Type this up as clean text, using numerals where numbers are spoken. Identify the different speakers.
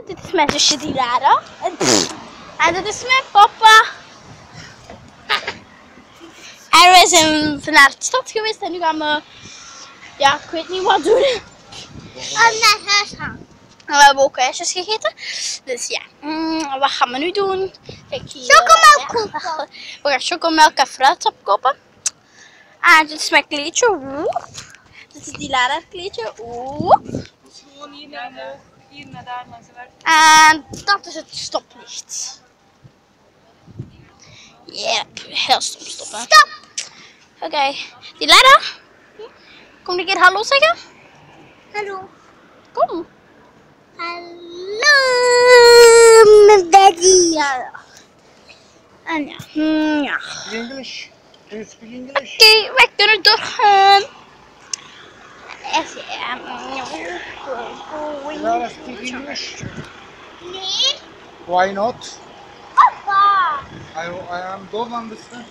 Speaker 1: Dit is mijn zusje Dilara. En dit is mijn papa. En wij zijn naar de stad geweest en nu gaan we, ja, ik weet niet wat doen.
Speaker 2: Naar huis gaan.
Speaker 1: En we hebben ook ijsjes gegeten. Dus ja, wat gaan we nu doen? Kijk hier.
Speaker 2: Chocomelk kopen.
Speaker 1: We gaan chocomelk en fruitsap kopen. En dit is mijn kleedje. Woep. Dit is Dilara kleedje. Woep.
Speaker 3: Dus gewoon hier naar omhoog, hier naar daar, naar ze werk.
Speaker 1: En dat is het stoplicht. Yep, heel stom stoppen.
Speaker 2: Stop.
Speaker 1: Oké, Dilara, kom een keer hallo zeggen.
Speaker 2: Hallo.
Speaker 1: Kom.
Speaker 2: Hallo, mijn daddy.
Speaker 1: Ja. En ja, ja.
Speaker 4: English? Do you speak English?
Speaker 1: Oké, wij kunnen doorgaan.
Speaker 4: Dilara speak English?
Speaker 2: Nee.
Speaker 4: Why not?
Speaker 2: Papa.
Speaker 4: I don't understand.